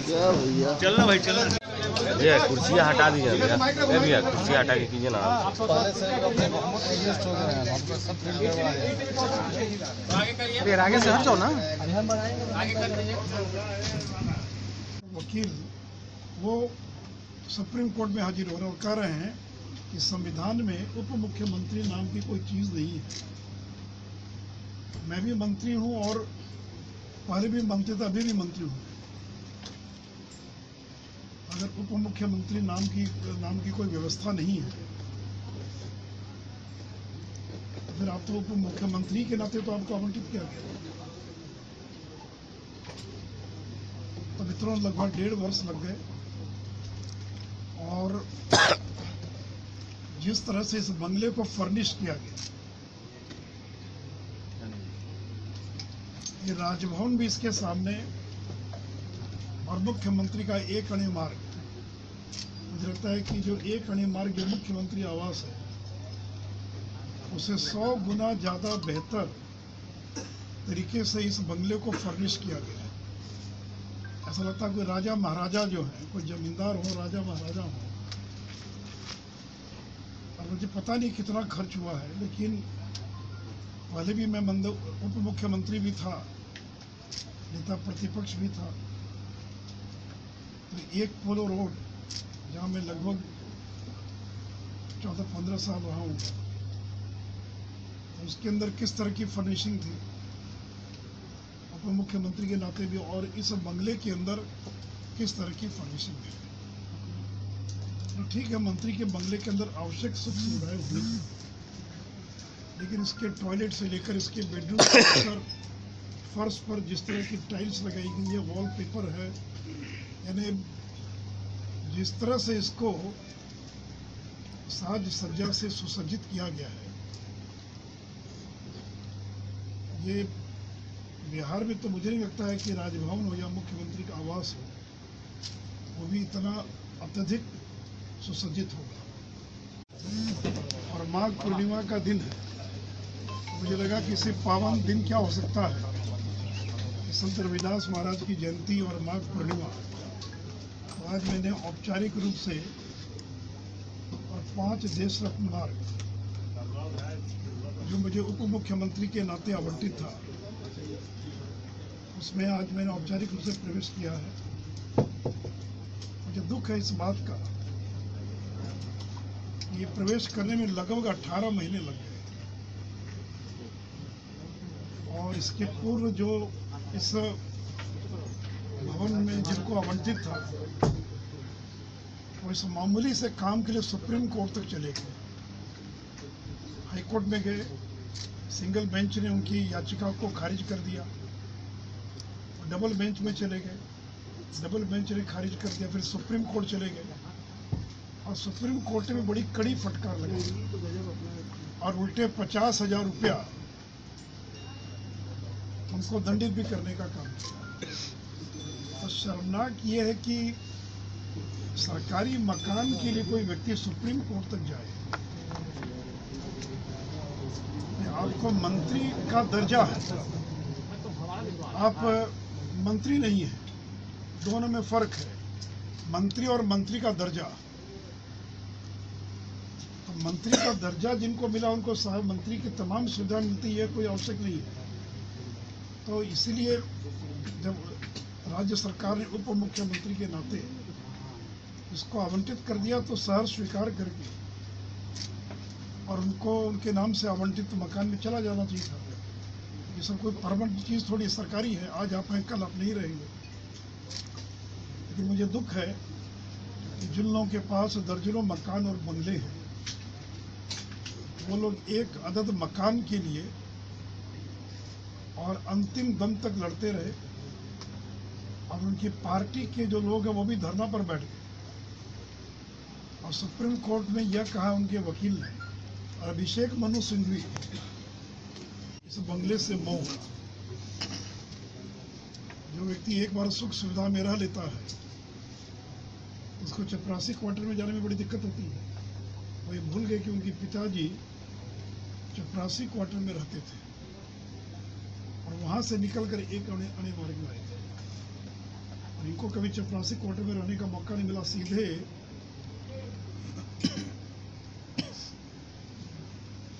क्या भैया चलना भाई चलना। भैया कुर्सियाँ हटा दीजिए भैया। भैया कुर्सियाँ हटा के कीजिए ना। आगे से हट जाओ ना। वकील वो सुप्रीम कोर्ट में हाजिर हो रहे हैं और कह रहे हैं कि संविधान में उप मुख्यमंत्री नाम की कोई चीज़ नहीं है। मैं भी मंत्री हूं और पहले भी मंत्री था, अभी भी मंत्री हूं। अगर उप मुख्यमंत्री नाम की कोई व्यवस्था नहीं है तो फिर आप तो उप मुख्यमंत्री के नाते तो आपको आवंटित किया गया। तो मित्रों लगभग 1.5 वर्ष लग गए और जिस तरह से इस बंगले को फर्निश किया गया, ये राजभवन भी इसके सामने और मुख्यमंत्री का एक अणे मार्ग, मुझे लगता है कि जो एक अणे मार्ग जो मुख्यमंत्री आवास है उसे 100 गुना ज़्यादा बेहतर तरीके से इस बंगले को फर्निश किया गया है। ऐसा लगता है कोई राजा महाराजा जो है, कोई जमींदार हो, राजा महाराजा हो। और मुझे पता नहीं कितना खर्च हुआ है, लेकिन पहले भी मैं उप मुख्यमंत्री भी था, नेता प्रतिपक्ष भी था। तो एक पोलो रोड जहाँ मैं लगभग 14-15 साल रहा हूँ, तो उसके अंदर किस तरह की फर्निशिंग थी उप मुख्यमंत्री के नाते भी, और इस बंगले के अंदर किस तरह की फर्निशिंग है। तो ठीक है, मंत्री के बंगले के अंदर आवश्यक सुख सुविधाएं होनी थी, लेकिन इसके टॉयलेट से लेकर इसके बेडरूम से लेकर फर्श पर जिस तरह की टाइल्स लगाई गई है, वॉलपेपर है, यानी जिस तरह से इसको साज सज्जा से सुसज्जित किया गया है, ये बिहार में तो मुझे नहीं लगता है कि राजभवन हो या मुख्यमंत्री का आवास हो वो भी इतना अत्यधिक सुसज्जित होगा। और माघ पूर्णिमा का दिन है, मुझे लगा कि इससे पावन दिन क्या हो सकता है। संत रविदास महाराज की जयंती और माघ पूर्णिमा, तो आज मैंने औपचारिक रूप से और 5 देश रत्न मार्ग जो मुझे उप मुख्यमंत्री के नाते आवंटित था, उसमें आज मैंने औपचारिक रूप से प्रवेश किया है। मुझे दुख है इस बात का, ये प्रवेश करने में लगभग 18 महीने लग गए। और इसके पूर्व जो इस भवन में जिनको आवंटित था, वो इस मामूली से काम के लिए सुप्रीम कोर्ट तक चले गए, हाई कोर्ट में गए, सिंगल बेंच ने उनकी याचिका को खारिज कर दिया, डबल बेंच में चले गए, डबल बेंच ने खारिज कर दिया, फिर सुप्रीम कोर्ट चले गए और सुप्रीम कोर्ट में बड़ी कड़ी फटकार लगी और उल्टे 50,000 रुपया उनको दंडित भी करने का काम किया। तो शर्मनाक ये है कि सरकारी मकान के लिए कोई व्यक्ति सुप्रीम कोर्ट तक जाए। आपको मंत्री का दर्जा है, आप मंत्री नहीं है, दोनों में फर्क है, मंत्री और मंत्री का दर्जा। तो मंत्री का दर्जा जिनको मिला उनको साहब मंत्री की तमाम सुविधा मिलती है, कोई आवश्यक नहीं है। तो इसलिए जब राज्य सरकार ने उप मुख्यमंत्री के नाते इसको आवंटित कर दिया तो सहर्ष स्वीकार करके और उनको उनके नाम से आवंटित मकान में चला जाना चाहिए था। ये सब कोई परमानेंट चीज़ थोड़ी सरकारी है, आज आप हैं कल आप नहीं रहेंगे। लेकिन मुझे दुख है कि जिन लोगों के पास दर्जनों मकान और बंगले हैं, वो लोग एक अदद मकान के लिए और अंतिम दम तक लड़ते रहे और उनकी पार्टी के जो लोग हैं वो भी धरना पर बैठ गए और सुप्रीम कोर्ट में यह कहा उनके वकील ने, और अभिषेक मनु सिंघवी इस बंगले से मोह, जो व्यक्ति एक बार सुख सुविधा में रह लेता है उसको चपरासी क्वार्टर में जाने में बड़ी दिक्कत होती है। वो ये भूल गए कि उनके पिताजी चपरासी क्वार्टर में रहते थे और वहां से निकलकर एक अणे मार्ग में आए थे। और इनको कभी चपरासी कोटे में रहने का मौका नहीं मिला, सीधे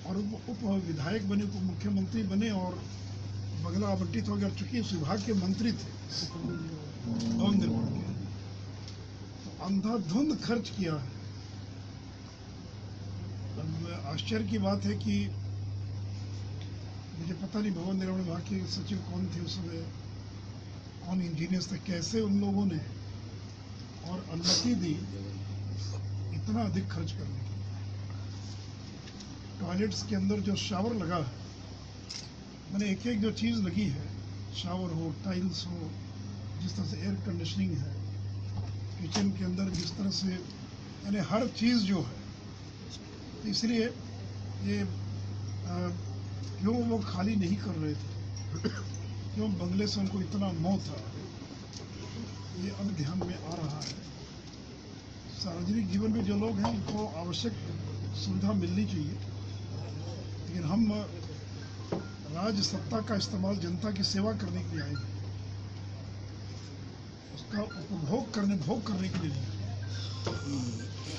और उप विधायक बने, उप मुख्यमंत्री बने और बंगला आवंटित हो गया। चूंकि उस विभाग के मंत्री थे भवन निर्माण के, तो अंधाधुंध खर्च किया है। आश्चर्य की बात है कि मुझे पता नहीं भवन निर्माण विभाग के सचिव कौन थे उस समय, कौन इंजीनियर्स थे, कैसे उन लोगों ने और अनुमति दी इतना अधिक खर्च करने की। टॉयलेट्स के अंदर जो शावर लगा है, मैंने एक एक जो चीज़ लगी है, शावर हो, टाइल्स हो, जिस तरह से एयर कंडीशनिंग है, किचन के अंदर जिस तरह से, यानी हर चीज़ जो है, इसलिए ये क्यों वो खाली नहीं कर रहे थे, क्यों बंगले से उनको इतना मोह था, ये अब ध्यान में आ रहा है। सार्वजनिक जीवन में जो लोग हैं उनको आवश्यक सुविधा मिलनी चाहिए, लेकिन हम राज्य सत्ता का इस्तेमाल जनता की सेवा करने के लिए आए हैं, उसका उपभोग करने, भोग करने के लिए नहीं।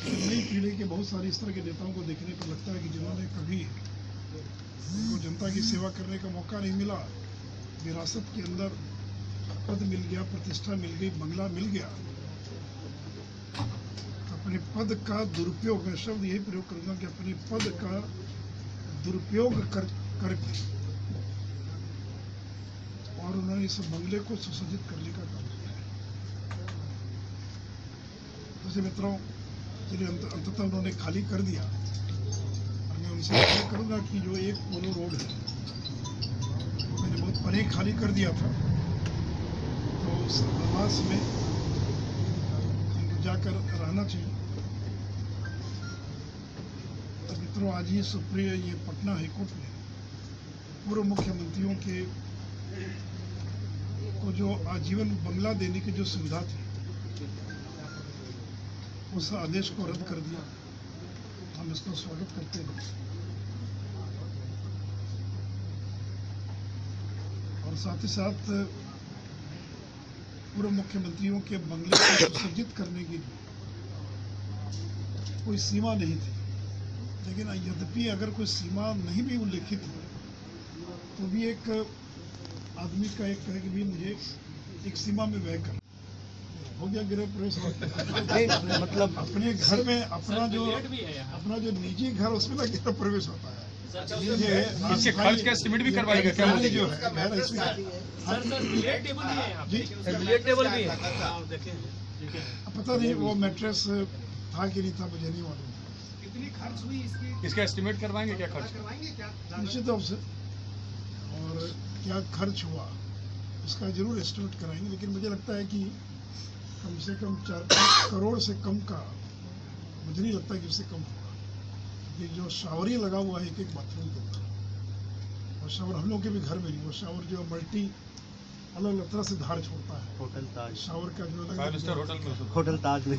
नई पीढ़ी के बहुत सारे इस तरह के नेताओं को देखने पर लगता है कि जिन्होंने कभी उनको जनता की सेवा करने का मौका नहीं मिला, विरासत के अंदर पद मिल गया, प्रतिष्ठा मिल गई, बंगला मिल गया, अपने पद का दुरुपयोग, मैं शब्द यही प्रयोग करूंगा कि अपने पद का दुरुपयोग करके और उन्होंने इस बंगले को सुसज्जित करने का काम किया है। तो मित्रों, चलिए अंततः उन्होंने खाली कर दिया, और मैं उनसे आग्रह करूंगा कि जो एक पोलो रोड है, मैंने बहुत परे खाली कर दिया था, तो उस आवास में हमको जाकर रहना चाहिए। तो मित्रों, आज ही सुप्रीय ये पटना हाईकोर्ट ने पूर्व मुख्यमंत्रियों के को जो आजीवन बंगला देने की जो सुविधा थी, उस आदेश को रद्द कर दिया। हम इसका स्वागत करते हैं और साथ ही साथ पूर्व मुख्यमंत्रियों के बंगले को सुसज्जित करने की कोई सीमा नहीं थी, लेकिन यद्यपि अगर कोई सीमा नहीं भी उल्लेखित है, तो भी एक आदमी का एक कहे कि भी मुझे एक सीमा में व्यय कर हो गया, गृह प्रवेश मतलब अपने घर में अपना जो निजी घर, उसमें ना गृह प्रवेश होता है। इसके खर्च का एस्टिमेट भी करवाएगा क्या? जो है पता नहीं वो मैट्रेस था कि नहीं था, मुझे नहीं मालूम। कितनी खर्च हुई इसका एस्टिमेट करवाएंगे क्या? खर्च निश्चित रूप से, और क्या खर्च हुआ उसका जरूर एस्टिमेट कराएंगे, लेकिन मुझे लगता है कि कम से कम 4-5 करोड़ से कम का मुझे नहीं लगता कि उससे कम होगा, क्योंकि जो शावर ही लगा हुआ है एक बाथरूम के ऊपर, और शावर हम लोग के भी घर में नहीं, वो शावर जो मल्टी अलग अलग तरह से धार छोड़ता है। होटल ताज, शावर का जो अलग होटल ताज में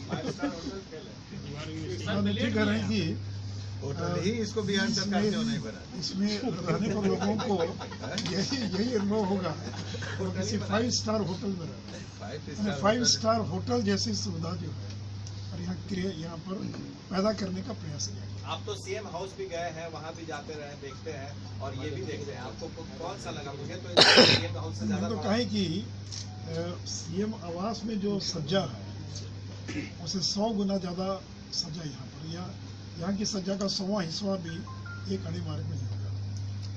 ठीक कह रहे हैं कि होटल ही इसको बिहार सरकार ने नहीं बना, इसमें रहने पर लोगों को यही अनुभव होगा किसी 5 स्टार होटल में रहना, 5 स्टार होटल जैसी सुविधा जो है और यहाँ पर पैदा करने का प्रयास किया। आप तो सीएम हाउस भी गए हैं, वहाँ भी जाते रहे, देखते हैं और ये भी देखते हैं, आपको कौन सा लगा? मुझे तो सीएम हाउस से ज्यादा तो कहें कि सीएम आवास में जो सज्जा है उसे 100 गुना ज्यादा सज्जा यहाँ पर, यहाँ की सज्जा का 100वां हिस्सा भी एक अड़े मार्ग में नहीं होगा।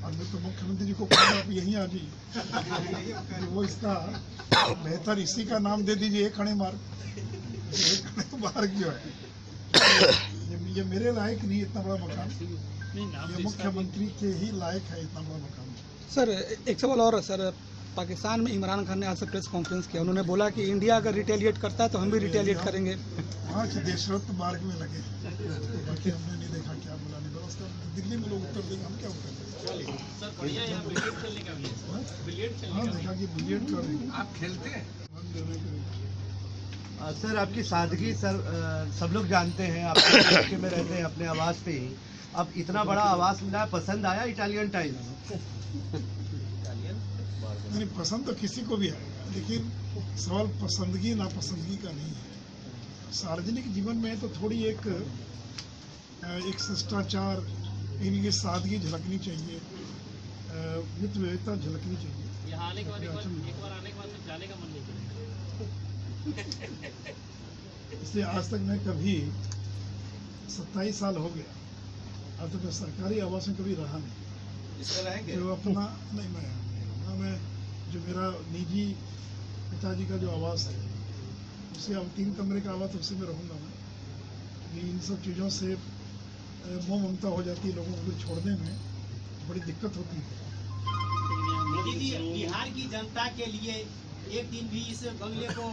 और मैं तो मुख्यमंत्री जी को कहूँगा आप यहीं आ जाइए, वो इसका बेहतर इसी का नाम दे दीजिए, एक अड़े मार्ग। एक अड़े मार्ग जो है ये मेरे लायक नहीं, इतना बड़ा मकान ये मुख्यमंत्री के ही लायक है, इतना बड़ा मकान। सर एक सवाल और सर, पाकिस्तान में इमरान खान ने आज से प्रेस कॉन्फ्रेंस किया, उन्होंने बोला कि इंडिया अगर रिटेलिएट करता है तो हम भी रिटेलिएट करेंगे। वहाँ के देशरत्न मार्ग में लगे, बाकी हमने नहीं देखा क्या बोला, नहीं व्यवस्था दिल्ली में लोग उत्तर देंगे, हम क्या उत्तर देंगे। हाँ देखा कि बिलियर्ड कर रहे हैं। आप खेलते हैं? सर आपकी सादगी सर, सब लोग जानते हैं, आप इलाके में रहते हैं अपने आवास पे ही, अब इतना बड़ा आवास मिला, पसंद आया इटालियन टाइल्स? नहीं, पसंद तो किसी को भी आएगा, लेकिन सवाल पसंदगी नापसंदगी का नहीं है। सार्वजनिक जीवन में तो थोड़ी एक शिष्टाचार, इनकी सादगी झलकनी चाहिए, वित्त विविधता झलकनी चाहिए। यहाँ आने के बाद एक बार आने के बाद फिर जाने का मन नहीं करेगा। इसलिए आज तक मैं कभी 27 साल हो गया, अब तक मैं सरकारी आवास में कभी रहा नहीं। इसमें रहेंगे जो अपना नहीं, मैं जो मेरा निजी पिताजी का जो आवास है, उसे अब 3 कमरे का आवास, उसी में रहूँगा मैं। इन सब चीज़ों से मोह ममता हो जाती है, लोगों को फिर छोड़ने में बड़ी दिक्कत होती है। मोदी जी बिहार की जनता के लिए एक दिन भी इस बंगले को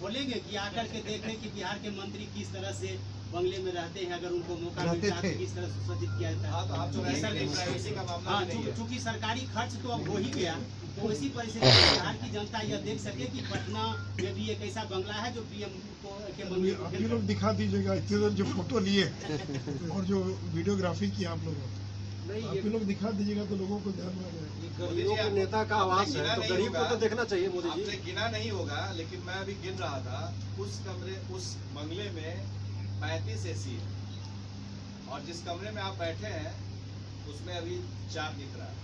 खोलेंगे कि आकर के देखें कि बिहार के मंत्री किस तरह से बंगले में रहते हैं, अगर उनको मौका मिलता है तो किस तरह सुसज्जित किया जाता है। हाँ, तो आप जो रहेंगे, प्राइवेसी का मामला हाँ, भी नहीं है। चूंकि सरकारी खर्च तो अब हो ही गया, तो इसी परिस्थिति में बिहार की जनता यह देख सके कि पटना में भी एक ऐसा बंगला है जो पीएम के मंत्री को आप लोग दिखा दीजिएगा, इतने देर जो फोटो लिए और जो वीडियोग्राफी की आप लोगों ने, आप लोग दिखा दीजिएगा तो लोगों को ध्यान में आ जाएगा। गरीबों के नेता का आवास है, तो गरीब को तो देखना चाहिए मोदी जी। आपने गिना नहीं होगा, लेकिन मैं अभी गिन रहा था, उस बंगले में 35 एसी है, और जिस कमरे में आप बैठे हैं उसमें अभी 4 दिख रहा है।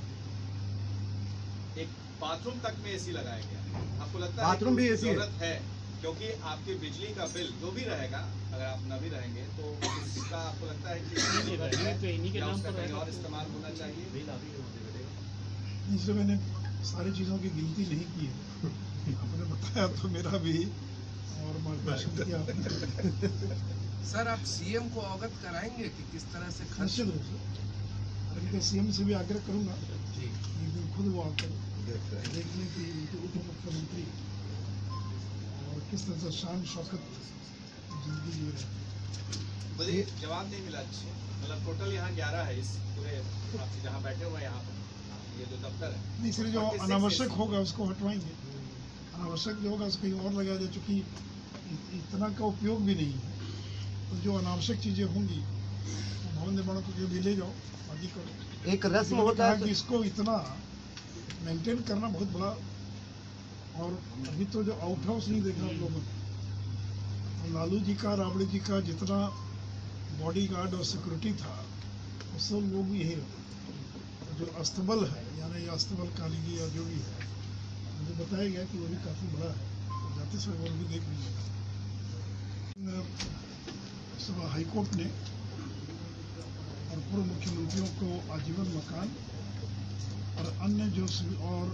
एक बाथरूम तक में एसी लगाया गया। आपको लगता है बाथरूम भी एसी जरूरत है? क्योंकि आपके बिजली का बिल जो भी रहेगा, अगर आप न भी रहेंगे तो इसका आपको लगता है कि या उसका कहीं और इस्तेमाल होना चाहिए? इसलिए मैंने सारी चीज़ों की गिनती नहीं की है, आपने बताया तो मेरा भी और मार्गदर्शन किया आपने। सर, आप सीएम को अवगत कराएंगे कि किस तरह से खर्च? निश्चित रूप से अभी तो सीएम से भी आग्रह करूंगा जी, एक दिन खुद वो आकर देखने की उनके उप मुख्यमंत्री और किस तरह से शान शौकत जिंदगी जी रहे। मुझे जवाब नहीं मिला अच्छे। मतलब टोटल यहाँ 11 है इस पूरे आप जहाँ बैठे हुए हैं, यहाँ पर ये जो दफ्तर है। नहीं, इसलिए जो अनावश्यक होगा उसको हटवाएंगे, अनावश्यक जो होगा उसको कहीं और लगाया जाए, चूँकि इतना का उपयोग भी नहीं है। तो जो अनावश्यक चीज़ें होंगी वो भवन निर्माण को भी ले जाओ, बाकी करो। एक रस्म होता है कि इसको इतना मेंटेन करना बहुत बड़ा, और अभी तो जो आउट हाउस नहीं देखा आप लोगों ने, लालू जी का, राबड़ी जी का जितना बॉडीगार्ड और सिक्योरिटी था, वो सब लोग भी यही रहते। जो अस्तबल है, यानी अस्तबल कालीगी या जो भी है, मुझे बताया गया कि वो भी काफ़ी बड़ा है, तो जाते समय वो भी देख लीजिएगा। सब हाईकोर्ट ने और पूर्व मुख्यमंत्रियों को आजीवन मकान और अन्य जो और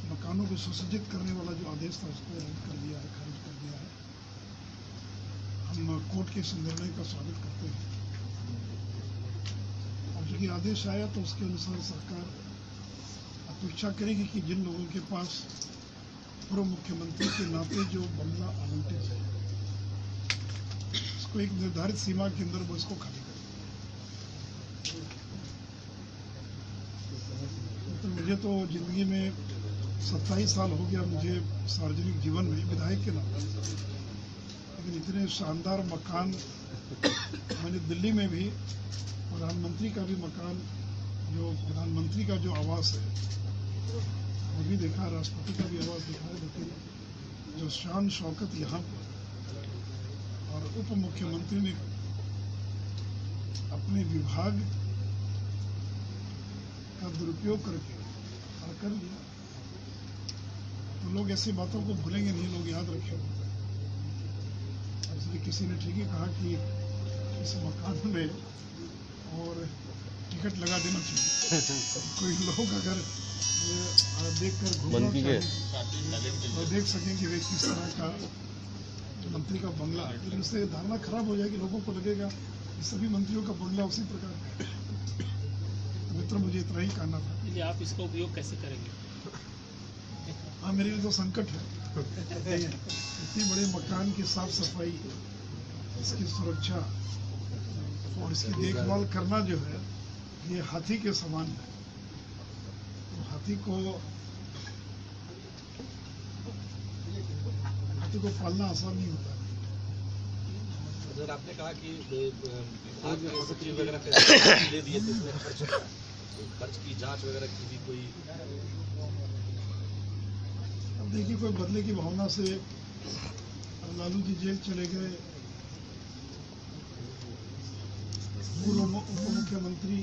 मकानों को सुसज्जित करने वाला जो आदेश था उसको रद्द कर दिया है, खारिज कर दिया है। हम कोर्ट के इस निर्णय का स्वागत करते हैं, और चूँकि आदेश आया तो उसके अनुसार सरकार अपेक्षा करेगी कि जिन लोगों के पास पूर्व मुख्यमंत्री के नाते जो बंगला आवंटित है, उसको एक निर्धारित सीमा के अंदर वो इसको खाली करें। तो मुझे तो जिंदगी में 27 साल हो गया मुझे सार्वजनिक जीवन में विधायक के नाते, लेकिन इतने शानदार मकान मैंने दिल्ली में भी, प्रधानमंत्री का भी मकान, जो प्रधानमंत्री का जो आवास है वो भी देखा, राष्ट्रपति का भी आवास देखा है, लेकिन जो शान शौकत यहाँ पर और उप मुख्यमंत्री ने अपने विभाग का दुरुपयोग करके और कर लिया, तो लोग ऐसी बातों को भूलेंगे नहीं, लोग याद रखेंगे। इसलिए किसी ने ठीक ही कहा कि इस मकान में और टिकट लगा देना चाहिए। कोई लोग अगर देख कर घूमना चाहें तो देख सकें कि वे किस तरह का मंत्री का बंगला, लेकिन उससे धारणा खराब हो जाएगी, लोगों को लगेगा कि सभी मंत्रियों का बंगला उसी प्रकार का है। तो मित्र, मुझे इतना ही कहना था। आप इसका उपयोग कैसे करेंगे? हाँ, मेरे लिए तो संकट है। इतने बड़े मकान की साफ सफाई, इसकी सुरक्षा और इसकी देखभाल करना जो है, ये हाथी के समान है। तो हाथी को पालना आसान नहीं होता। सर, आपने कहा कि विभाग में सचिव वगैरह पैसे दे दिए थे, इसमें खर्च की जांच वगैरह की भी कोई? देखिए, कोई बदले की भावना से लालू जी जेल चले गए, पूर्व उप मुख्यमंत्री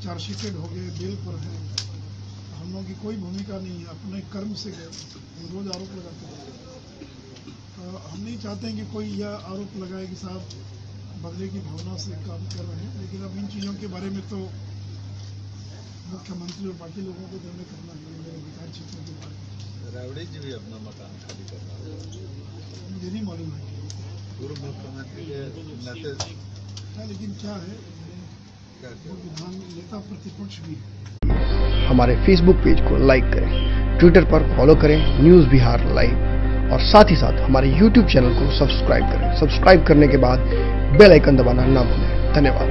चार्जशीटेड हो गए, बेल पर हैं। हम लोगों की कोई भूमिका नहीं है, अपने कर्म से गए, रोज आरोप लगाते हैं। हम नहीं चाहते हैं कि कोई यह आरोप लगाए कि साहब बदले की भावना से काम कर रहे हैं, लेकिन अब इन चीज़ों के बारे में तो मुख्यमंत्री और बाकी लोगों को निर्णय करना है मेरे अधिकार क्षेत्रों के बारे में। रावड़ी जी भी अपना मकान खाली कर रहा है, मुझे नहीं मालूम है पूर्व मुख्यमंत्री के नाते। क्या, लेकिन क्या है, वो विधान नेता प्रतिपक्ष भी है। हमारे फेसबुक पेज को लाइक करें, ट्विटर पर फॉलो करें न्यूज़ बिहार लाइव, और साथ ही साथ हमारे यूट्यूब चैनल को सब्सक्राइब करें। सब्सक्राइब करने के बाद बेल आइकन दबाना ना भूलें। धन्यवाद।